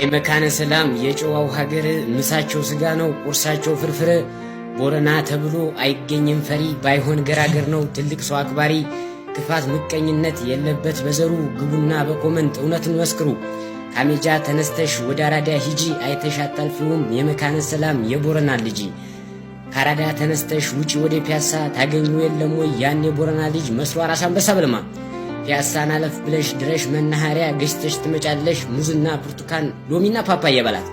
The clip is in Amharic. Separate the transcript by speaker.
Speaker 1: የመካነ ሰላም የጨዋው ሀገር ምሳቸው ስጋ ነው ቁርሳቸው ፍርፍር። ቦረና ተብሎ አይገኝም ፈሪ ባይሆን ገራገር ነው ትልቅ ሰው አክባሪ። ክፋት ምቀኝነት የለበት በዘሩ ግቡና በኮመንት እውነትን መስክሩ። ካሜጃ ተነስተሽ ወደ አራዳ ሂጂ አይተሽ አታልፊውም የመካነ ሰላም የቦረና ልጅ። ካራዳ ተነስተሽ ውጪ ወደ ፒያሳ ታገኙ የለም ወይ ያን የቦረና ልጅ መስሎ አራስ አንበሳ በለማ። ፒያሳን አለፍ ብለሽ ድረሽ መናኸሪያ ገዝተሽ ትመጫለሽ ሙዝና ብርቱካን ሎሚና ፓፓያ በላት።